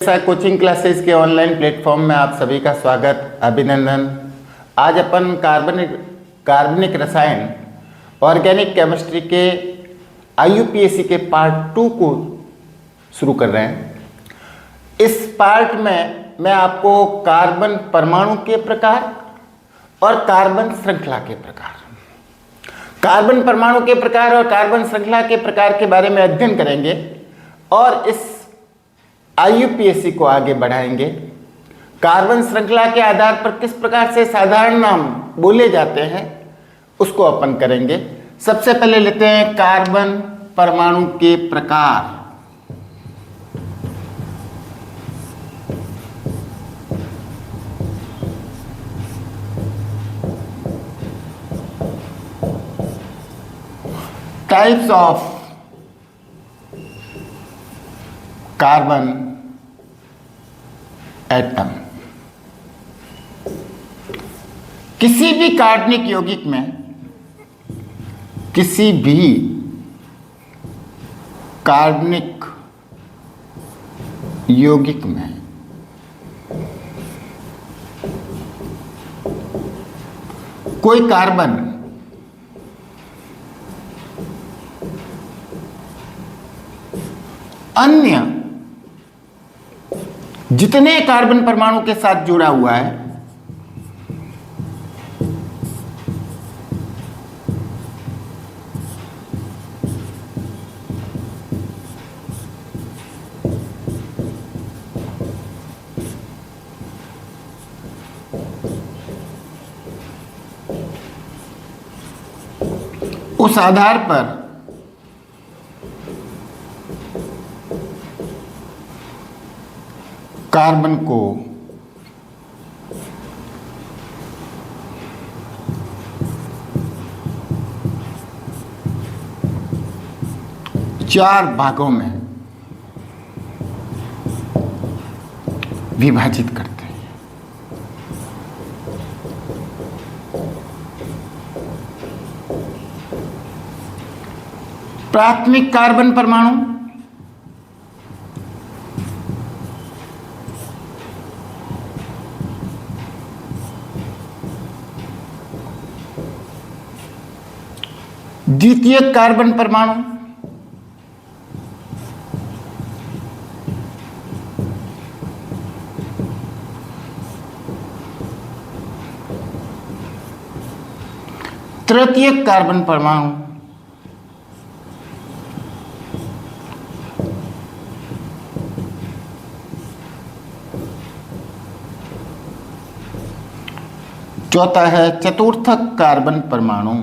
Coaching classes के online platform में आप सभी का स्वागत, अभिनंदन। आज अपन कार्बनिक रसायन ऑर्गेनिक केमिस्ट्री के IUPAC के पार्ट 2 को शुरू कर रहे हैं। इस पार्ट में मैं आपको कार्बन परमाणु के प्रकार और कार्बन श्रृंखला के प्रकार, कार्बन परमाणु के प्रकार और कार्बन श्रृंखला के प्रकार के बारे में अध्ययन करेंगे और इस IUPAC को आगे बढ़ाएंगे। कार्बन श्रृंखला के आधार पर किस प्रकार से साधारण नाम बोले जाते हैं उसको अपन करेंगे। सबसे पहले लेते हैं कार्बन परमाणु के प्रकार। Types of carbon atom. किसी भी कार्बनिक यौगिक में, किसी भी कार्बनिक यौगिक में कोई कार्बन अन्य जितने कार्बन परमाणु के साथ जुड़ा हुआ है उस आधार पर कार्बन को चार भागों में विभाजित करते हैं। प्राथमिक कार्बन परमाणु, द्वितीयक कार्बन परमाणु, तृतीयक कार्बन परमाणु, चौथा है चतुर्थक कार्बन परमाणु।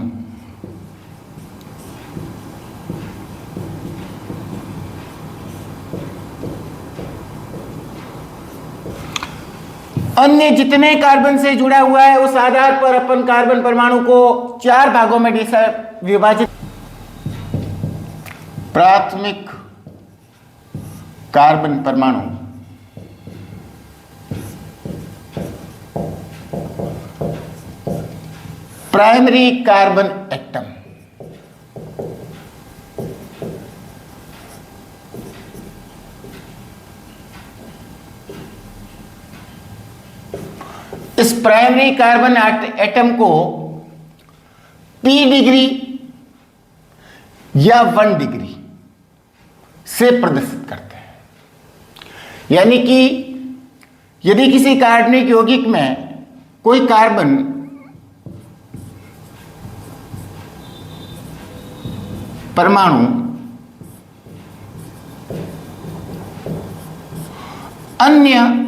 अन्य जितने कार्बन से जुड़ा हुआ है उस आधार पर अपन कार्बन परमाणु को चार भागों में विभाजित। प्राथमिक कार्बन परमाणु, प्राइमरी कार्बन एटम, इस प्राइमरी कार्बन एटम को p डिग्री या 1 डिग्री से प्रदर्शित करते हैं। यानी कि यदि किसी कार्बनिक यौगिक में कोई कार्बन परमाणु अन्य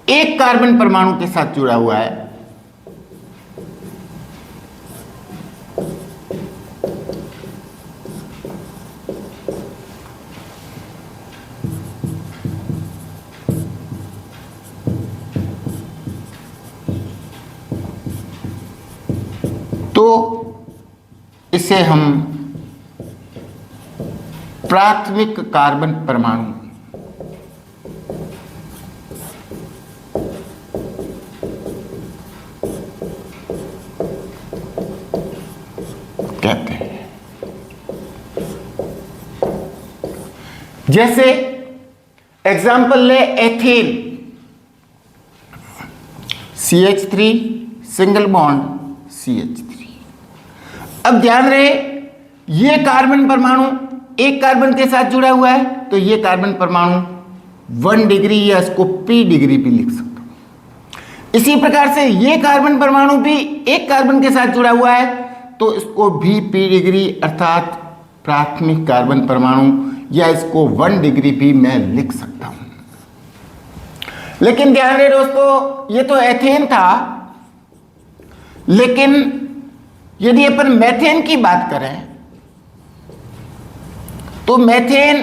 एक कार्बन परमाणु के साथ जुड़ा हुआ है तो इसे हम प्राथमिक कार्बन परमाणु कहते हैं। जैसे एग्जाम्पल ले ethane, CH3 single bond CH3। अब ध्यान रहे ये कार्बन परमाणु एक कार्बन के साथ जुड़ा हुआ है, तो ये कार्बन परमाणु 1 डिग्री या इसको P डिग्री भी लिख सकता हूं। इसी प्रकार से ये कार्बन परमाणु भी एक कार्बन के साथ जुड़ा हुआ है, तो इसको भी P डिग्री अर्थात प्राथमिक कार्बन परमाणु या इसको 1 डिग्री भी मैं लिख सकता हूं। लेकिन ध्यान रहे दोस्तों, ये तो एथेन था, लेकिन यदि अपन मेथेन की बात करें तो मेथेन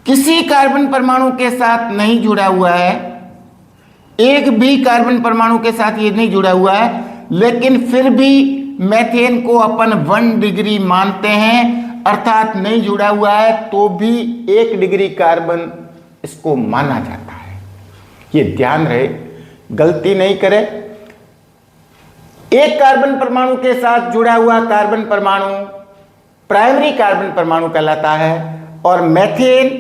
किसी कार्बन परमाणु के साथ नहीं जुड़ा हुआ है, एक भी कार्बन परमाणु के साथ ये नहीं जुड़ा हुआ है, लेकिन फिर भी मेथेन को अपन 1 डिग्री मानते हैं, अर्थात नहीं जुड़ा हुआ है तो भी 1 डिग्री कार्बन इसको माना जाता है। ये ध्यान रहे, गलती नहीं करे। एक कार्बन परमाणु के साथ जुड़ा हुआ कार्बन परमाणु प्राइमरी कार्बन परमाणु कहलाता है, और मेथेन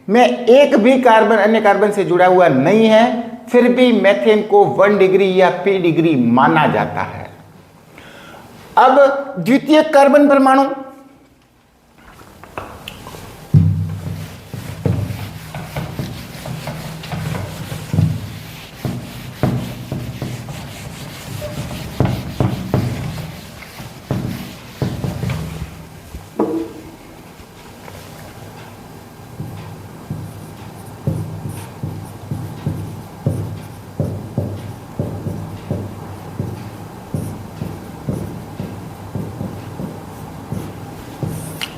में एक भी कार्बन अन्य कार्बन से जुड़ा हुआ नहीं है, फिर भी मेथेन को 1 डिग्री या P डिग्री माना जाता है। अब द्वितीय कार्बन परमाणु,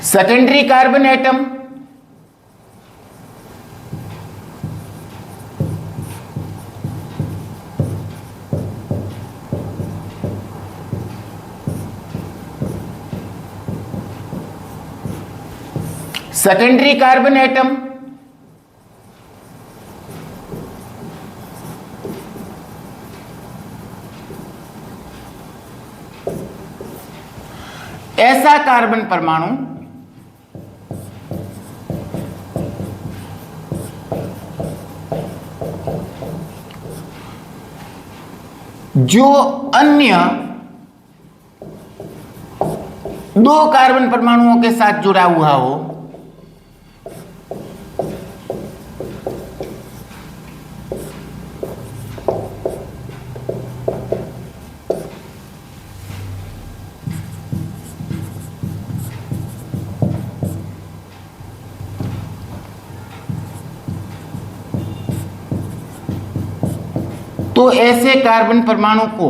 secondary carbon atom, secondary carbon atom ऐसा कार्बन परमाणु जो अन्य 2 कार्बन परमाणुओं के साथ जुड़ा हुआ हो, तो ऐसे कार्बन परमाणु को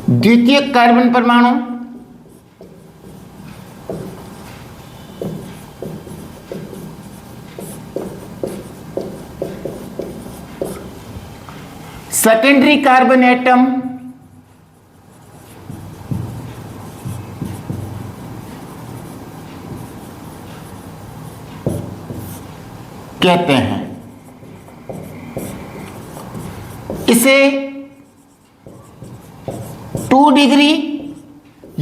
द्वितीय कार्बन परमाणु सेकेंडरी कार्बन एटम कहते हैं। इसे 2 डिग्री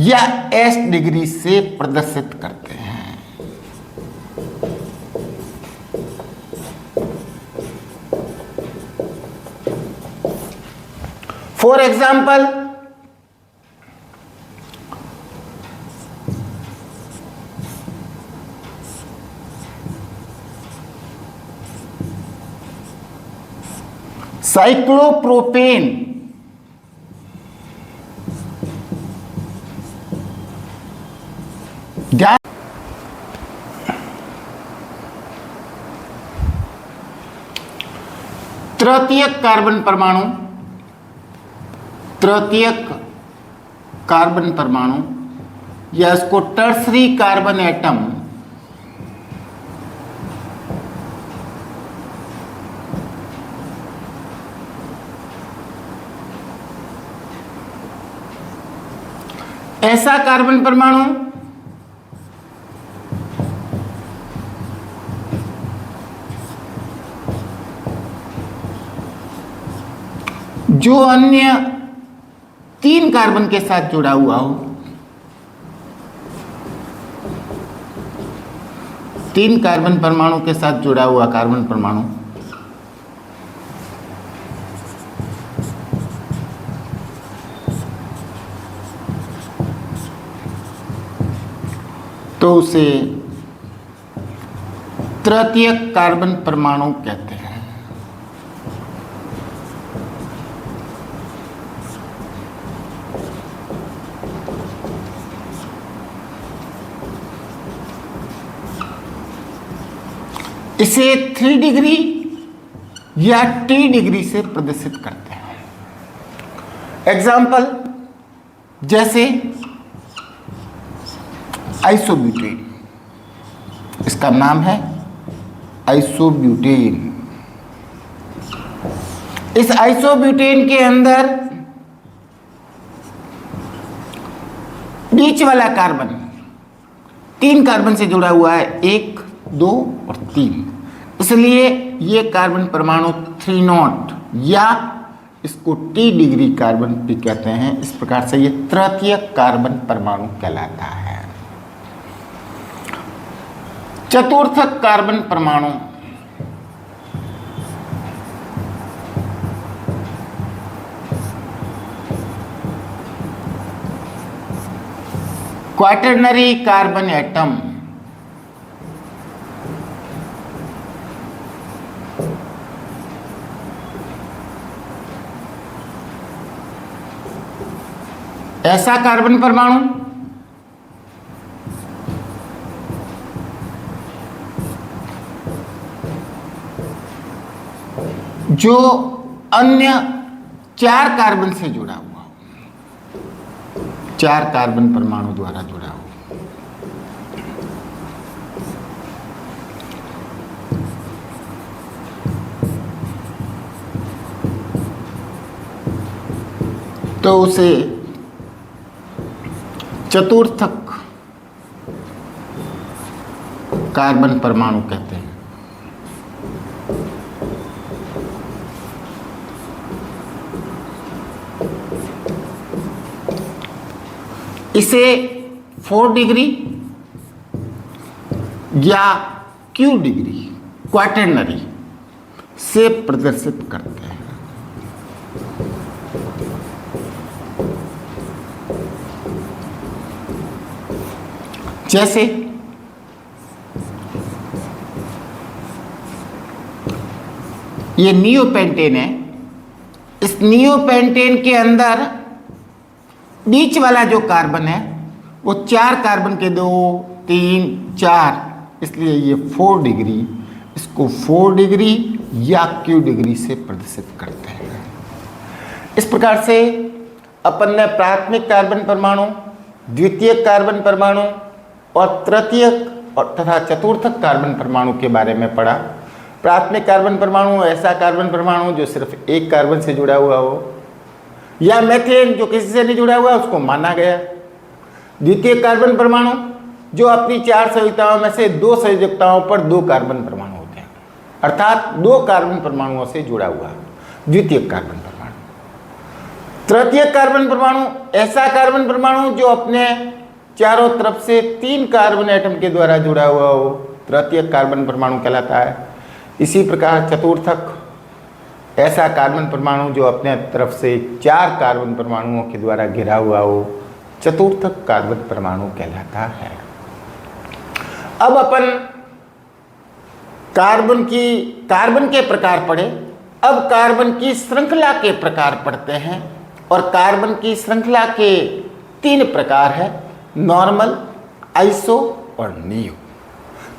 या S डिग्री से प्रदर्शित करते हैं। फॉर एग्जाम्पल, साइक्लोप्रोपेन तृतीयक कार्बन परमाणु, तृतीयक कार्बन परमाणु या इसको टर्सरी कार्बन एटम ऐसा कार्बन परमाणु जो अन्य 3 कार्बन के साथ जुड़ा हुआ हो, 3 कार्बन परमाणु के साथ जुड़ा हुआ कार्बन परमाणु तो उसे तृतीयक कार्बन परमाणु कहते हैं। इसे 3 डिग्री या T डिग्री से प्रदर्शित करते हैं। एग्जाम्पल जैसे आइसोब्यूटेन, इसका नाम है आइसोब्यूटेन। इस आइसोब्यूटेन के अंदर बीच वाला कार्बन 3 कार्बन से जुड़ा हुआ है, 1, 2 और 3, इसलिए ये कार्बन परमाणु 3 नॉट या इसको T डिग्री कार्बन भी कहते हैं। इस प्रकार से ये तृतीयक कार्बन परमाणु कहलाता है। चतुर्थक कार्बन परमाणु क्वाटरनरी कार्बन एटम, ऐसा कार्बन परमाणु जो अन्य 4 कार्बन से जुड़ा हुआ हो, 4 कार्बन परमाणु द्वारा जुड़ा हो। तो उसे चतुर्थक कार्बन परमाणु कहते हैं। इसे 4 डिग्री या Q डिग्री क्वाटरनरी से प्रदर्शित करते हैं। जैसे ये नियोपेंटेन है, इस नियोपेंटेन के अंदर बीच वाला जो कार्बन है वो 4 कार्बन के 2, 3, 4, इसलिए ये 4 डिग्री, इसको 4 डिग्री या Q डिग्री से प्रदर्शित करते हैं। इस प्रकार से अपन ने प्राथमिक कार्बन परमाणु, द्वितीयक कार्बन परमाणु और तृतीयक और तथा चतुर्थक कार्बन परमाणु के बारे में पढ़ा। प्राथमिक कार्बन परमाणु ऐसा कार्बन परमाणु जो सिर्फ 1 कार्बन से जुड़ा हुआ हो, या मेथेन जो किसी से नहीं जुड़ा हुआ उसको माना गया। द्वितीय कार्बन परमाणु जो अपनी 4 संयुक्ताओं में से 2 संयुक्ताओं पर 2 कार्बन परमाणु होते हैं, अर्थात 2 कार्बन परमाणुओं से जुड़ा हुआ द्वितीय कार्बन परमाणु। तृतीय कार्बन परमाणु ऐसा कार्बन परमाणु जो अपने चारों तरफ से 3 कार्बन एटम के द्वारा जुड़ा हुआ हो, तृतीय कार्बन परमाणु कहलाता है। इसी प्रकार चतुर्थक ऐसा कार्बन परमाणु जो अपने तरफ से 4 कार्बन परमाणुओं के द्वारा घिरा हुआ हो, चतुर्थक कार्बन परमाणु कहलाता है। अब अपन कार्बन के प्रकार पढ़े, अब कार्बन की श्रृंखला के प्रकार पढ़ते हैं। और कार्बन की श्रृंखला के 3 प्रकार है, नॉर्मल, आइसो और नियो।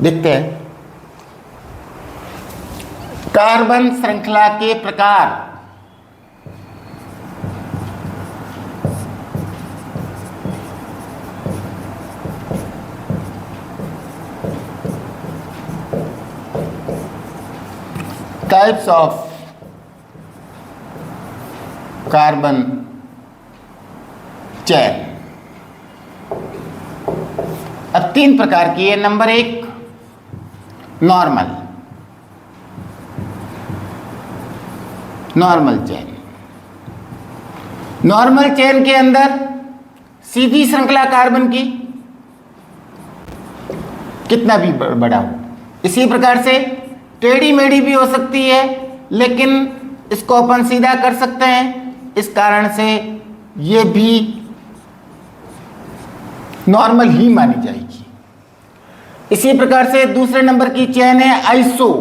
देखते हैं कार्बन श्रृंखला के प्रकार। Types of carbon chain. अब 3 प्रकार की है। Number 1 normal chain. Normal chain के अंदर सीधी श्रृंखला कार्बन की कितना भी बड़ा हो, इसी प्रकार से टेढ़ी मेढ़ी भी हो सकती है, लेकिन इसको अपन सीधा कर सकते हैं, इस कारण से ये भी नॉर्मल ही मानी जाएगी। इसी प्रकार से दूसरे नंबर की चेन है आइसो।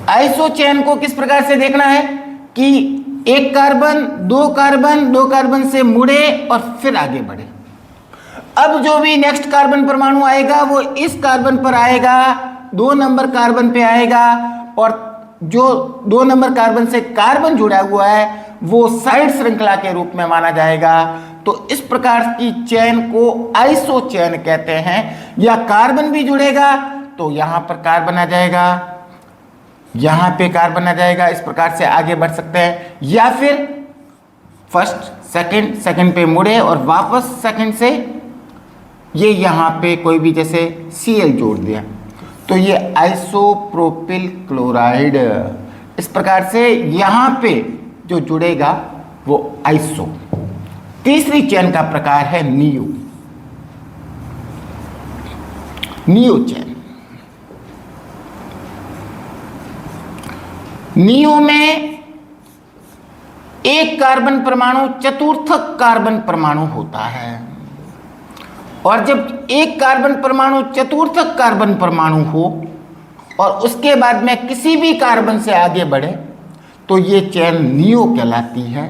आइसो चेन को किस प्रकार से देखना है कि एक कार्बन, दो कार्बन, दो कार्बन से मुड़े और फिर आगे बढ़े। अब जो भी नेक्स्ट कार्बन परमाणु आएगा वो इस कार्बन पर आएगा, 2 नंबर कार्बन पे आएगा, और जो 2 नंबर कार्बन से कार्बन जुड़ा हुआ है वो साइड श्रृंखला के रूप में माना जाएगा। तो इस प्रकार की चेन को आइसो चेन कहते हैं। या कार्बन भी जुड़ेगा तो यहां पर कार्बन आ जाएगा, यहां पे कार्बन आ जाएगा, इस प्रकार से आगे बढ़ सकते हैं। या फिर फर्स्ट सेकंड, सेकंड पे मुड़े और वापस सेकंड से ये यहां पे कोई भी जैसे Cl जोड़ दिया तो ये आइसोप्रोपिल क्लोराइड, इस प्रकार से यहां पे जो जुड़ेगा वो आइसो। तीसरी चेन का प्रकार है नियो। नियो चेन, नियो में एक कार्बन परमाणु चतुर्थक कार्बन परमाणु होता है, और जब एक कार्बन परमाणु चतुर्थक कार्बन परमाणु हो और उसके बाद में किसी भी कार्बन से आगे बढ़े तो ये चेन नियो कहलाती है।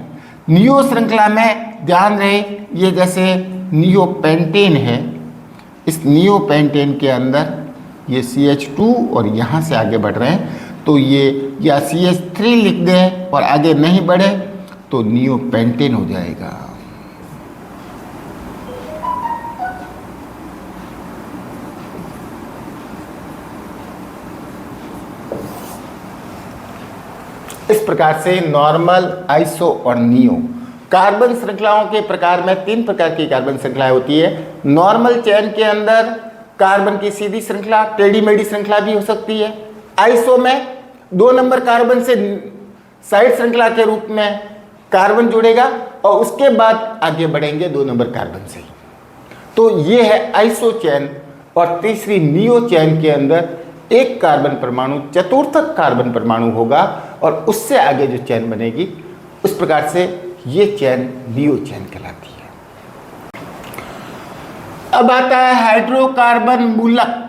नियो श्रृंखला में ध्यान रहे, ये जैसे नियो पेंटेन है, इस नियो पेंटेन के अंदर ये CH2 और यहाँ से आगे बढ़ रहे हैं तो ये या CH3 लिख दें और आगे नहीं बढ़े तो नियो पेंटेन हो जाएगा। इस प्रकार से नॉर्मल, आइसो और नियो कार्बन श्रृंखलाओं के प्रकार में 3 प्रकार की कार्बन श्रृंखलाएं होती है। नॉर्मल चेन के अंदर कार्बन की सीधी श्रृंखला, टेढ़ी मेढ़ी श्रृंखला भी हो सकती है। आइसो में 2 नंबर कार्बन से साइड श्रृंखला के रूप में कार्बन जुड़ेगा और उसके बाद आगे बढ़ेंगे 2 नंबर कार्बन से। तो ये है आइसो चेन। और तीसरी नियो चेन के अंदर एक कार्बन परमाणु चतुर्थक कार्बन परमाणु होगा और उससे आगे जो चेन बनेगी उस प्रकार से ये चेन नियो चेन कहलाती है। अब आता है हाइड्रोकार्बन मूलक।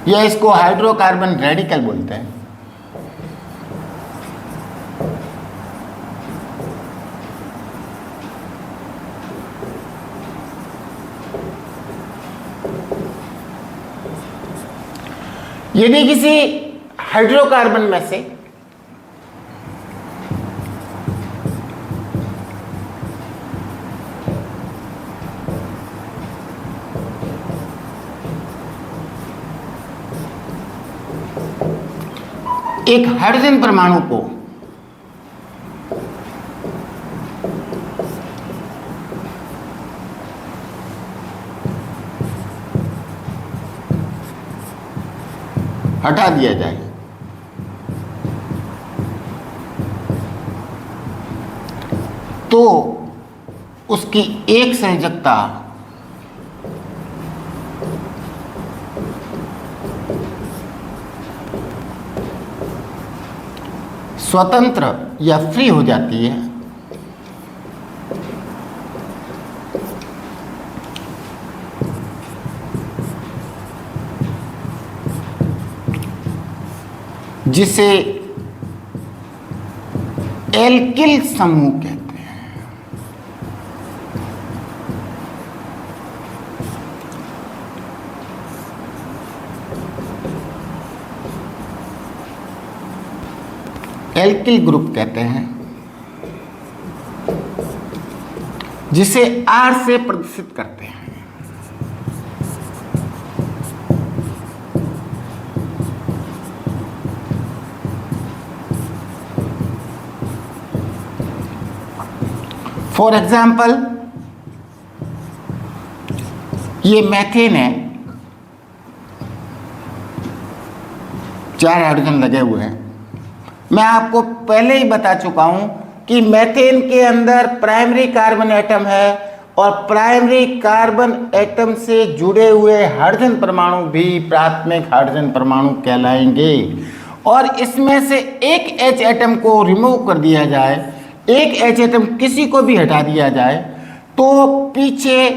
यह इसको हाइड्रोकार्बन रेडिकल बोलते हैं। यदि किसी हाइड्रोकार्बन में से एक हाइड्रोजन परमाणु को हटा दिया जाए तो उसकी एक संयोजकता स्वतंत्र या फ्री हो जाती है। जिसे एल्किल समूह कहते हैं। एल्किल ग्रुप कहते हैं, जिसे R से प्रदर्शित करते हैं। फॉर एग्जाम्पल ये मैथेन है, 4 हाइड्रोजन लगे हुए हैं। मैं आपको पहले ही बता चुका हूं कि मैथेन के अंदर प्राइमरी कार्बन एटम है और प्राइमरी कार्बन एटम से जुड़े हुए हाइड्रोजन परमाणु भी प्राथमिक हाइड्रोजन परमाणु कहलाएंगे। और इसमें से एक H एटम को रिमूव कर दिया जाए, एक H एटम किसी को भी हटा दिया जाए, तो पीछे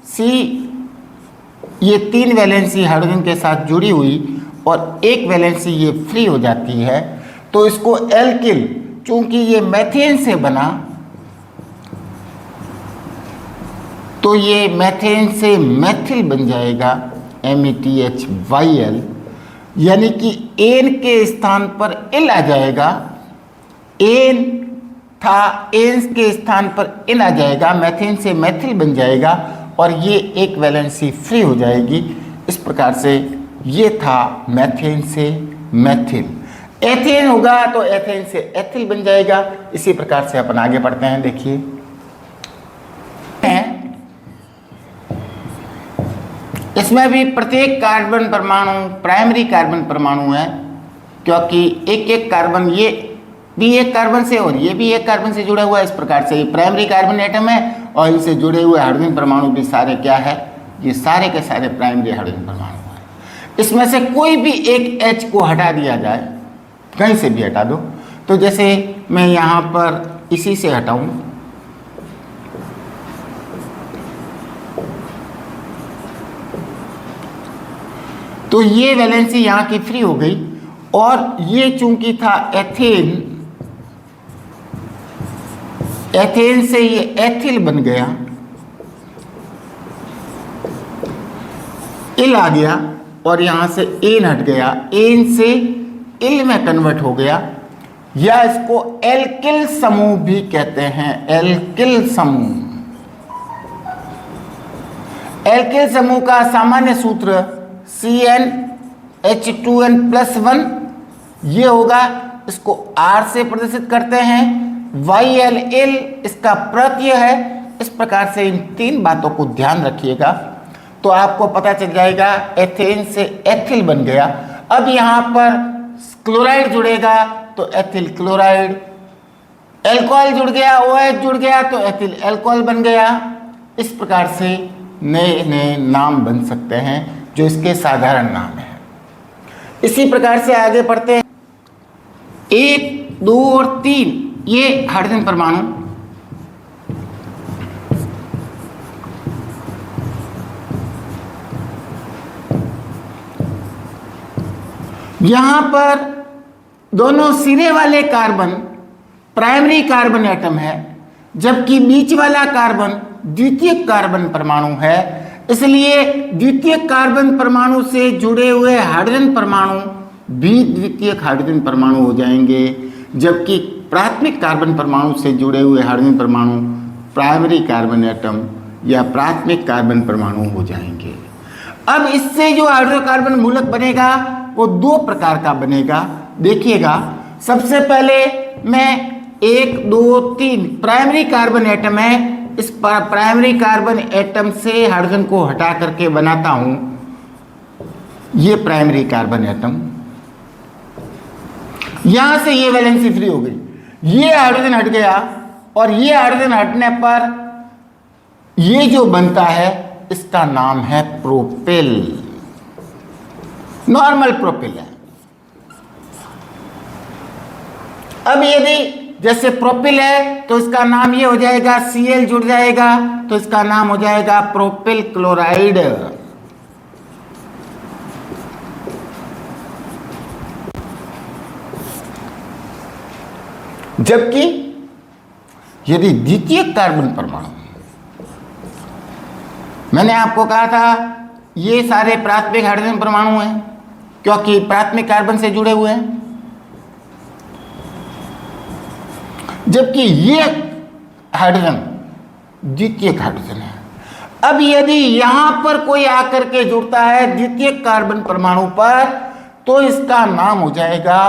C ये 3 वैलेंसी हाइड्रोजन के साथ जुड़ी हुई और एक वैलेंसी ये फ्री हो जाती है। तो इसको एल्किल, चूंकि ये मैथेन से बना तो ये मैथेन से मैथिल बन जाएगा, METHYL, यानी कि एन के स्थान पर एल आ जाएगा। एन था, एन के स्थान पर एन आ जाएगा, मैथेन से मैथिल बन जाएगा और ये एक वैलेंसी फ्री हो जाएगी। इस प्रकार से ये था मैथेन से मैथिल। एथेन होगा तो एथेन से एथिल बन जाएगा। इसी प्रकार से अपन आगे बढ़ते हैं। देखिए इसमें भी प्रत्येक कार्बन परमाणु प्राइमरी कार्बन परमाणु है, क्योंकि एक एक कार्बन, ये भी एक कार्बन से और ये भी एक कार्बन से जुड़ा हुआ है। इस प्रकार से ये प्राइमरी कार्बन एटम है और इनसे जुड़े हुए हाइड्रोजन परमाणु भी सारे क्या है, ये सारे के सारे प्राइमरी हाइड्रोजन परमाणु है। इसमें से कोई भी एक H को हटा दिया जाए, कहीं से भी हटा दो, तो जैसे मैं यहाँ पर इसी से हटाऊं तो ये वैलेंसी यहाँ की फ्री हो गई और ये चूंकि था एथेन, एथेन से ये एथिल बन गया, इल आ गया और यहाँ से एन हट गया, एन से इल में कन्वर्ट हो गया, या इसको एल्किल समूह भी कहते हैं। एल्किल समूह, एल्किल समूह का सामान्य सूत्र CnH2n+1 ये होगा। इसको R से प्रदर्शित करते हैं। YLL इसका प्रत्यय है। इस प्रकार से इन 3 बातों को ध्यान रखिएगा तो आपको पता चल जाएगा एथेन से एथिल बन गया। अब यहाँ पर क्लोराइड जुड़ेगा तो एथिल क्लोराइड, एल्कोहल जुड़ गया, OH जुड़ गया तो एथिल एल्कोहल बन गया। इस प्रकार से नए नए नाम बन सकते हैं जो इसके साधारण नाम है। इसी प्रकार से आगे बढ़ते हैं। 1, 2 और 3 ये हाइड्रोजन परमाणु, यहां पर दोनों सिरे वाले कार्बन प्राइमरी कार्बन एटम है, जबकि बीच वाला कार्बन द्वितीयक कार्बन परमाणु है। इसलिए द्वितीयक कार्बन परमाणु से जुड़े हुए हाइड्रोजन परमाणु भी द्वितीयक हाइड्रोजन परमाणु हो जाएंगे, जबकि प्राथमिक कार्बन परमाणु से जुड़े हुए हाइड्रोजन परमाणु प्राइमरी कार्बन एटम या प्राथमिक कार्बन परमाणु हो जाएंगे। अब इससे जो हाइड्रोकार्बन मूलक बनेगा वो 2 प्रकार का बनेगा। देखिएगा, सबसे पहले मैं 1, 2, 3 प्राइमरी कार्बन एटम है, इस प्राइमरी कार्बन एटम से हाइड्रोजन को हटा करके बनाता हूं ये प्राइमरी कार्बन एटम। यहां से ये वैलेंसी फ्री हो गई, ये हाइड्रोजन हट गया और ये हाइड्रोजन हटने पर ये जो बनता है इसका नाम है प्रोपेल, नॉर्मल प्रोपेल है। अब यदि जैसे प्रोपिल है तो इसका नाम ये हो जाएगा, Cl जुड़ जाएगा तो इसका नाम हो जाएगा प्रोपिल क्लोराइड। जबकि यदि द्वितीयक कार्बन परमाणु, मैंने आपको कहा था ये सारे प्राथमिक हाइड्रोजन परमाणु हैं क्योंकि प्राथमिक कार्बन से जुड़े हुए हैं, जबकि ये हाइड्रोजन द्वितीयक हाइड्रोजन है। अब यदि यहां पर कोई आकर के जुड़ता है द्वितीयक कार्बन परमाणु पर तो इसका नाम हो जाएगा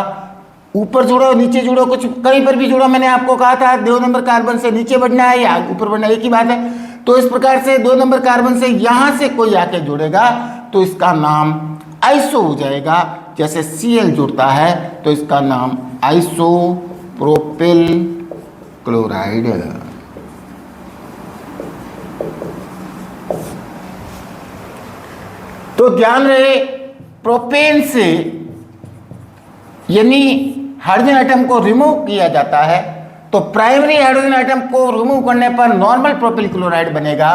ऊपर जुड़ो नीचे जुड़ो, कुछ कहीं पर भी जुड़ो, मैंने आपको कहा था 2 नंबर कार्बन से नीचे बढ़ना है या ऊपर बढ़ना है, एक ही बात है। तो इस प्रकार से 2 नंबर कार्बन से यहां से कोई आके जुड़ेगा तो इसका नाम आइसो हो जाएगा। जैसे Cl जुड़ता है तो इसका नाम आइसोप्रोपिल क्लोराइड। तो ध्यान रहे, प्रोपेन से यानी हाइड्रोजन एटम को रिमूव किया जाता है तो प्राइमरी हाइड्रोजन एटम को रिमूव करने पर नॉर्मल प्रोपिल क्लोराइड बनेगा,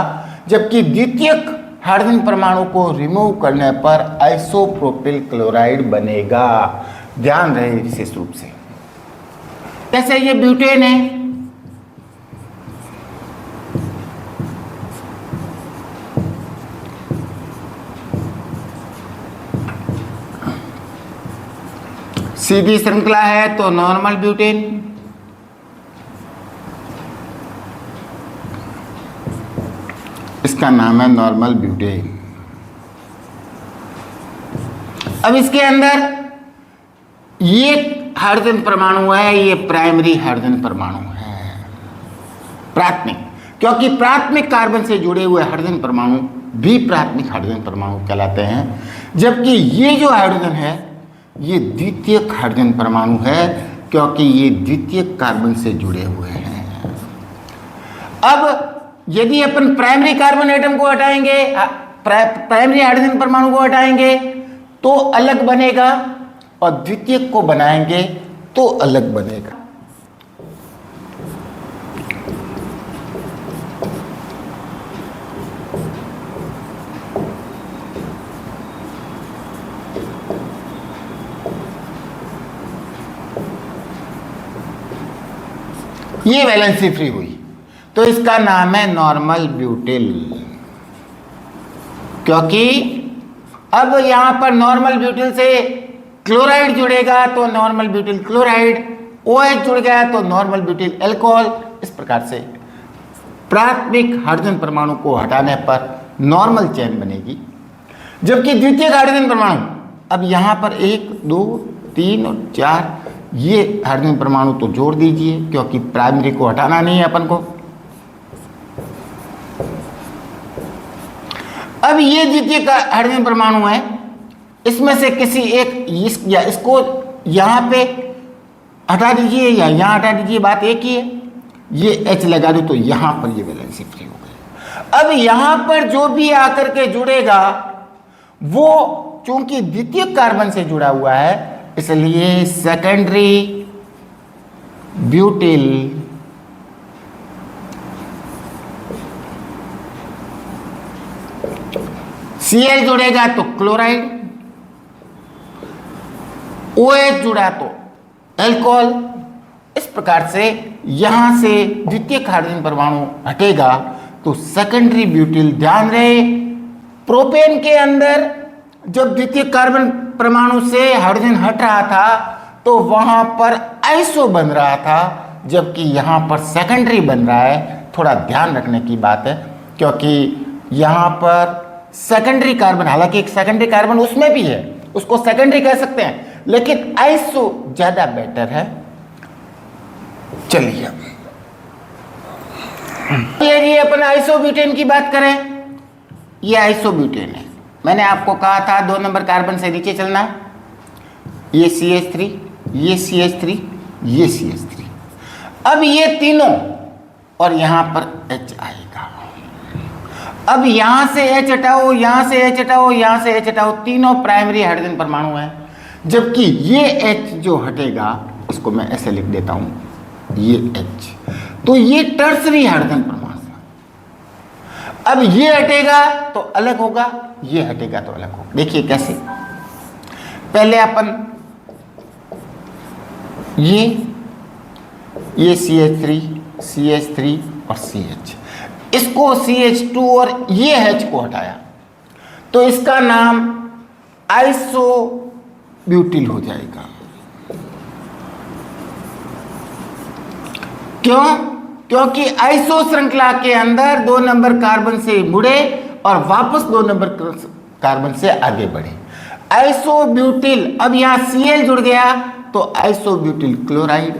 जबकि द्वितीयक हाइड्रोजन परमाणु को रिमूव करने पर आइसोप्रोपिल क्लोराइड बनेगा। ध्यान रहे विशेष रूप से। जैसे ये ब्यूटेन है, सीधी श्रृंखला है तो नॉर्मल ब्यूटेन, इसका नाम है नॉर्मल ब्यूटेन। अब इसके अंदर ये हाइड्रोजन परमाणु है, ये प्राइमरी हाइड्रोजन परमाणु है, प्राथमिक, क्योंकि प्राथमिक कार्बन से जुड़े हुए हाइड्रोजन परमाणु भी प्राथमिक हाइड्रोजन परमाणु कहलाते हैं, जबकि ये जो हाइड्रोजन है ये द्वितीयक हाइड्रोजन परमाणु है, क्योंकि ये द्वितीयक कार्बन से जुड़े हुए हैं। अब यदि अपन प्राइमरी कार्बन एटम को हटाएंगे, प्राइमरी हाइड्रोजन परमाणु को हटाएंगे तो अलग बनेगा, और द्वितीयक को बनाएंगे तो अलग बनेगा। ये वैलेंसी फ्री हुई तो इसका नाम है नॉर्मल ब्यूटिल, क्योंकि अब यहां पर नॉर्मल ब्यूटिल से क्लोराइड जुड़ेगा तो नॉर्मल ब्यूटिल क्लोराइड, OH जुड़ गया तो नॉर्मल ब्यूटिल अल्कोहल। इस प्रकार से प्राथमिक हाइड्रोजन परमाणु को हटाने पर नॉर्मल चेन बनेगी, जबकि द्वितीयक हाइड्रोजन परमाणु, अब यहां पर 1 2 3 और 4 ये हाइड्रोजन परमाणु तो जोड़ दीजिए, क्योंकि प्राइमरी को हटाना नहीं है अपन को। अब ये द्वितीयक हाइड्रोजन परमाणु है, इसमें से किसी एक या इसको यहां पे हटा दीजिए या यहां हटा दीजिए, बात एक ही है। ये H लगा दो तो यहां पर ये वैलेंसी फ्री हो गई। अब यहां पर जो भी आकर के जुड़ेगा वो चूंकि द्वितीयक कार्बन से जुड़ा हुआ है, इसलिए सेकेंडरी ब्यूटिल Cl जुड़ेगा तो क्लोराइड, OH जुड़ा तो अल्कोहल। इस प्रकार से यहां से द्वितीयक हाइड्रोजन परमाणु हटेगा तो सेकेंडरी ब्यूटिल। ध्यान रहे, प्रोपेन के अंदर जब द्वितीयक कार्बन परमाणु से हाइड्रोजन हट रहा था तो वहां पर आइसो बन रहा था, जबकि यहां पर सेकेंडरी बन रहा है। थोड़ा ध्यान रखने की बात है, क्योंकि यहां पर सेकेंडरी कार्बन, हालांकि एक सेकेंडरी कार्बन उसमें भी है, उसको सेकेंडरी कह सकते हैं, लेकिन आइसो ज्यादा बेटर है। चलिए यदि अपन आइसोब्यूटेन की बात करें, ये आइसोब्यूटेन है। मैंने आपको कहा था 2 नंबर कार्बन से नीचे चलना है, ये CH3, ये CH3, ये CH3। अब ये तीनों और यहां पर H आएगा। अब यहां से H हटाओ, यहां से H हटाओ, यहां से H हटाओ, तीनों प्राइमरी हाइड्रोजन परमाणु हैं, जबकि ये H जो हटेगा इसको मैं ऐसे लिख देता हूं, ये H, तो ये टर्सरी हाइड्रोजन परमाणु। अब ये हटेगा तो अलग होगा, ये हटेगा तो अलग होगा। देखिए कैसे, पहले अपन ये CH3, CH3 और CH, इसको CH2 और ये H को हटाया तो इसका नाम आइसोब्यूटिल हो जाएगा। क्यों? क्योंकि आइसो श्रृंखला के अंदर 2 नंबर कार्बन से मुड़े और वापस 2 नंबर कार्बन से आगे बढ़े। आइसोब्यूटिल, अब यहां Cl जुड़ गया तो आइसोब्यूटिल क्लोराइड,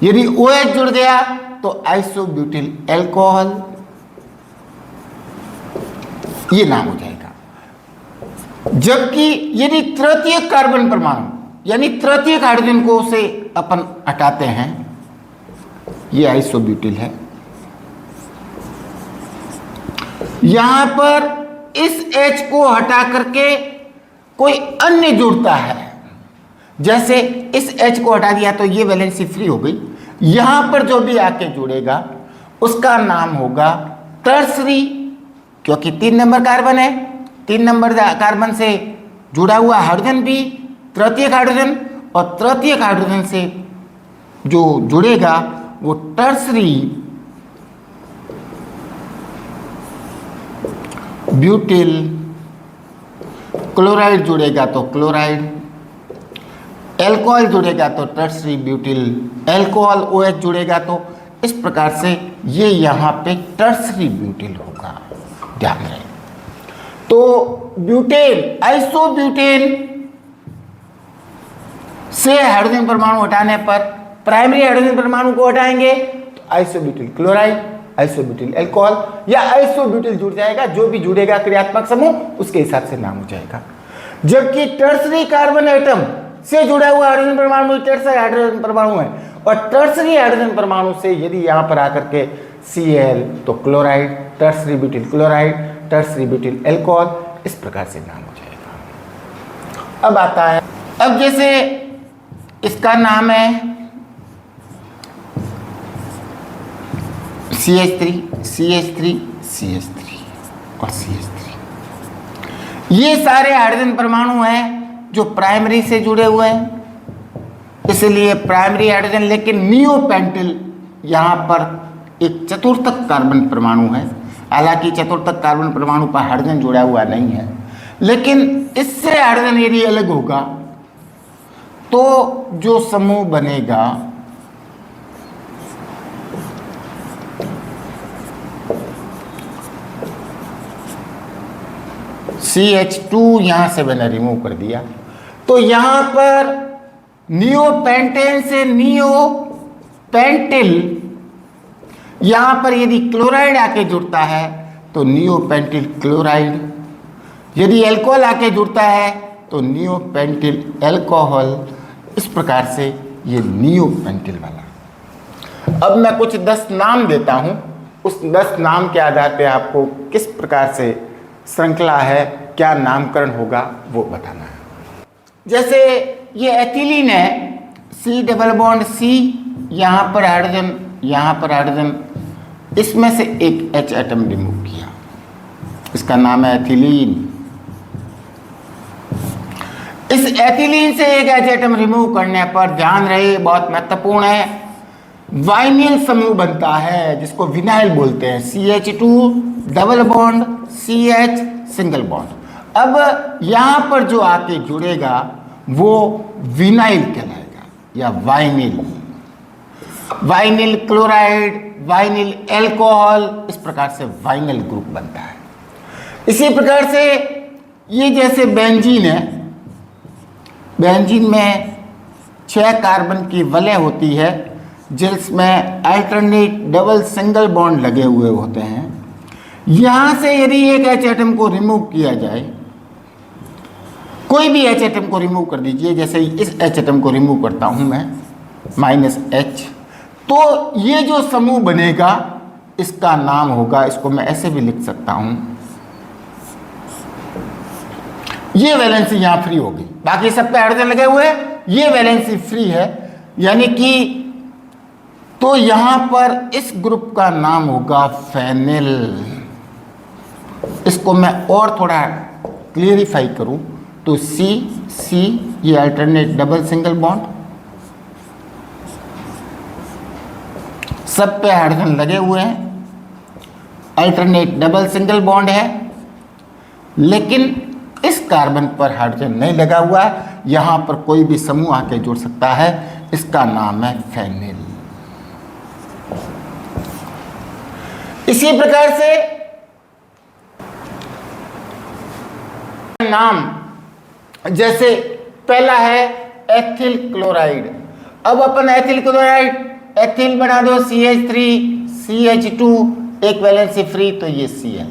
यदि OH जुड़ गया तो आइसोब्यूटिल अल्कोहल, ये नाम हो जाएगा। जबकि यदि तृतीय कार्बन परमाणु यानी तृतीय हाइड्रोजन को से अपन हटाते हैं, ये आइसोब्यूटिल है, यहां पर इस H को हटा करके कोई अन्य जुड़ता है, जैसे इस H को हटा दिया तो ये वैलेंसी फ्री हो गई, यहां पर जो भी आके जुड़ेगा उसका नाम होगा टर्सरी, क्योंकि 3 नंबर कार्बन है, 3 नंबर कार्बन से जुड़ा हुआ हाइड्रोजन भी तृतीय हाइड्रोजन, और तृतीय हाइड्रोजन से जो जुड़ेगा वो टर्सरी ब्यूटिल क्लोराइड जुड़ेगा तो क्लोराइड, अल्कोहल जुड़ेगा तो टर्सरी ब्यूटिल अल्कोहल, OH जुड़ेगा तो इस प्रकार से ये यहाँ पे टर्सरी ब्यूटिल होगा, ध्यान रहे। तो ब्यूटेन, आइसोब्यूटेन से हाइड्रोजन परमाणु हटाने पर प्राइमरी हाइड्रोजन परमाणु को हटाएंगे तो आइसोब्यूटिल क्लोराइड, आइसोब्यूटिल अल्कोहल या आइसोब्यूटिल जुड़ जाएगा, जो भी जुड़ेगा क्रियात्मक समूह उसके हिसाब से नाम हो जाएगा। जबकि टर्सरी कार्बन एटम से जुड़ा हुआ हाइड्रोजन परमाणु टर्सरी हाइड्रोजन परमाणु है, और टर्सरी हाइड्रोजन परमाणु से यदि यहां पर आकर के Cl तो chloride, tertiary butyl chloride, tertiary butyl alcohol, इस प्रकार से नाम हो जाएगा। अब आता है, अब जैसे इसका नाम है CH3, CH3, CH3 और CH3, ये सारे हाइड्रोजन परमाणु हैं जो प्राइमरी से जुड़े हुए हैं, इसलिए प्राइमरी हाइड्रोजन। लेकिन नियोपेंटिल यहां पर एक चतुर्थक कार्बन परमाणु है, हालांकि चतुर्थक कार्बन परमाणु पर हाइड्रोजन जुड़ा हुआ नहीं है, लेकिन इससे हाइड्रोजन यदि अलग होगा तो जो समूह बनेगा CH2, यहां से मैंने रिमूव कर दिया, तो यहां पर नियोपेंटेन से नियोपेंटिल, यहां पर यदि क्लोराइड आके जुड़ता है तो नियोपेंटिल क्लोराइड, यदि अल्कोहल आके जुड़ता है तो नियोपेंटिल अल्कोहल, इस प्रकार से ये नियोपेंटिल वाला। अब मैं कुछ 10 नाम देता हूं, उस 10 नाम के आधार पे आपको किस प्रकार से श्रृंखला है, क्या नामकरण होगा वो बताना है। जैसे ये एथिलीन है, C डबल बॉन्ड C, यहाँ पर हाइड्रोजन, यहाँ पर हाइड्रोजन, इसमें से एक H एटम रिमूव किया, इसका नाम है एथिलीन। इस एथिलीन से एक H एटम रिमूव करने पर ध्यान रहे, बहुत महत्वपूर्ण है, वाइनिल समूह बनता है जिसको विनाइल बोलते हैं, CH2 double bond CH single bond. अब यहां पर जो आके जुड़ेगा वो विनाइल कहलाएगा या vinyl, vinyl chloride, vinyl alcohol, इस प्रकार से वाइनिल ग्रुप बनता है। इसी प्रकार से ये जैसे बेंजीन है, बेंजीन में 6 कार्बन की वलय होती है जिसमें अल्टरनेट डबल सिंगल बॉन्ड लगे हुए होते हैं। यहां से यदि एक H एटम को रिमूव किया जाए, कोई भी H एटम को रिमूव कर दीजिए, जैसे इस H एटम को रिमूव करता हूं मैं -H, तो ये जो समूह बनेगा इसका नाम होगा, इसको मैं ऐसे भी लिख सकता हूं, ये वैलेंसी यहां फ्री होगी, बाकी सब पे हाइड्रोजन लगे हुए हैं, ये वैलेंसी फ्री है, यानी कि तो यहां पर इस ग्रुप का नाम होगा फेनिल। इसको मैं और थोड़ा क्लियरिफाई करूं तो C ये अल्टरनेट डबल सिंगल बॉन्ड, सब पे हाइड्रोजन लगे हुए हैं, अल्टरनेट डबल सिंगल बॉन्ड है, लेकिन इस कार्बन पर हाइड्रोजन नहीं लगा हुआ है, यहां पर कोई भी समूह आके जुड़ सकता है, इसका नाम है फेनिल। इसी प्रकार से नाम, जैसे पहला है एथिल क्लोराइड। अब अपन एथिल क्लोराइड, एथिल बना दो CH3 CH2, एक वैलेंसी फ्री, तो ये Cl।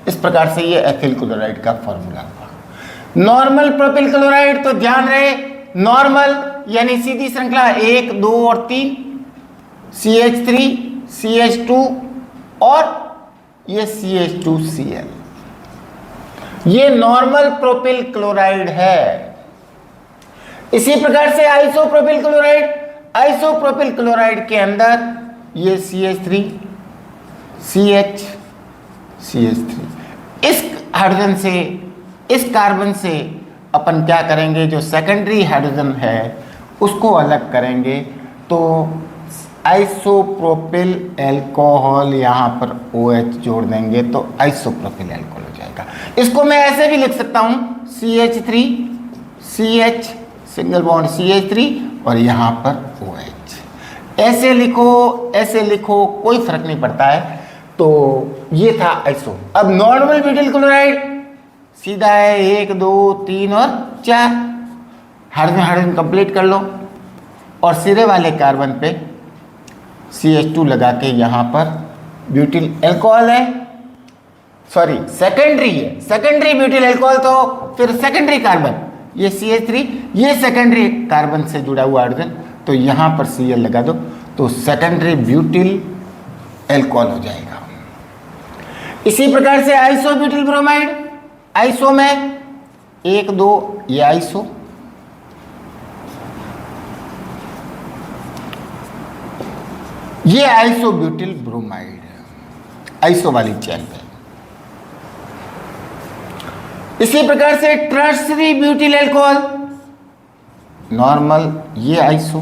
इस प्रकार से ये एथिल क्लोराइड का फॉर्मूला हुआ। नॉर्मल प्रोपिल क्लोराइड, तो ध्यान रहे नॉर्मल यानी सीधी श्रृंखला 1 2 और 3, CH3 CH2 और ये CH2Cl, ये नॉर्मल प्रोपिल क्लोराइड है। इसी प्रकार से आइसोप्रोपिल क्लोराइड, आइसोप्रोपिल क्लोराइड के अंदर ये CH3 CH CH3, इस हाइड्रोजन से, इस कार्बन से अपन क्या करेंगे, जो सेकेंडरी हाइड्रोजन है उसको अलग करेंगे, तो आइसोप्रोपिल अल्कोहल यहाँ पर OH जोड़ देंगे तो आइसोप्रोपिल अल्कोहल हो जाएगा। इसको मैं ऐसे भी लिख सकता हूँ CH3 CH single bond CH3 और यहाँ पर OH, ऐसे लिखो कोई फर्क नहीं पड़ता है। तो ये था आइसो। अब नॉर्मल ब्यूटिल क्लोराइड सीधा है 1 2 3 और 4, हाइड्रोजन कंप्लीट कर लो और सिरे वाले कार्बन पे CH2 लगा के यहाँ पर ब्यूटिल अल्कोहल है, सॉरी सेकेंडरी है, सेकेंडरी ब्यूटिल अल्कोहल, तो फिर सेकेंडरी कार्बन ये CH3, ये सेकेंडरी कार्बन से जुड़ा हुआ हाइड्रोजन, तो यहाँ पर Cl लगा दो तो सेकेंडरी ब्यूटिल अल्कोहल हो जाएगा। इसी प्रकार से आइसो ब्यूटिल ब्रोमाइड, आइसो में 1 2 ये आइसो, ये आइसो ब्यूटिल ब्रोमाइड आइसो वाली चेन पे। इसी प्रकार से टर्शरी ब्यूटिल अल्कोहल, नॉर्मल ये आइसो।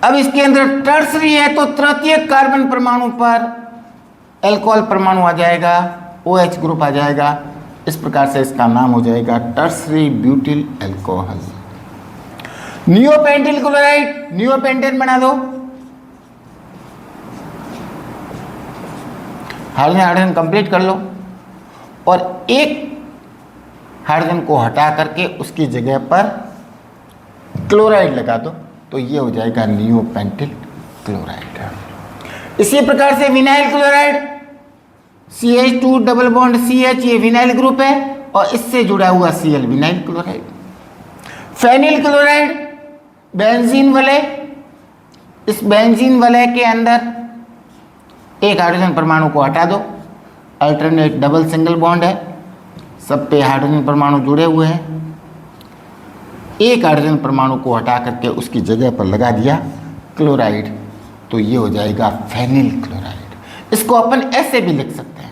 अब इसके अंदर टर्शरी है तो तृतीय कार्बन परमाणु पर अल्कोहल परमाणु आ जाएगा, OH ग्रुप आ जाएगा। इस प्रकार से इसका नाम हो जाएगा tertiary butyl alcohol. Neopentyl chloride, neopentane बना दो, हाइड्रोजन कंप्लीट कर लो और एक हाइड्रोजन को हटा करके उसकी जगह पर क्लोराइड लगा दो तो ये हो जाएगा नियोपेंटिल क्लोराइड। इसी प्रकार से vinyl chloride, CH2 double bond CH, ये विनाइल ग्रुप है और इससे जुड़ा हुआ Cl vinyl chloride. Phenyl chloride, benzene वलय, इस बेंजीन वलय के अंदर एक हाइड्रोजन परमाणु को हटा दो, अल्टरनेट डबल सिंगल बॉन्ड है, सब पे हाइड्रोजन परमाणु जुड़े हुए हैं, एक हाइड्रोजन परमाणु को हटा करके उसकी जगह पर लगा दिया क्लोराइड तो ये हो जाएगा फेनिल क्लोराइड। इसको अपन ऐसे भी लिख सकते हैं,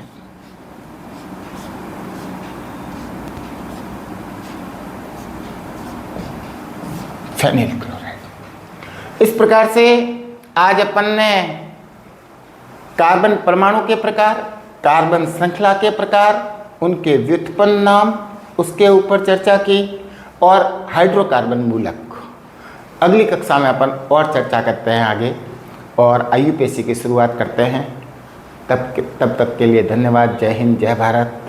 फेनिल क्लोराइड। इस प्रकार से आज अपन ने कार्बन परमाणु के प्रकार, कार्बन श्रृंखला के प्रकार, उनके व्युत्पन्न नाम, उसके ऊपर चर्चा की और हाइड्रोकार्बन मूलक। अगली कक्षा में अपन और चर्चा करते हैं आगे और IUPAC की शुरुआत करते हैं। तब तक के लिए धन्यवाद। जय हिंद, जय भारत।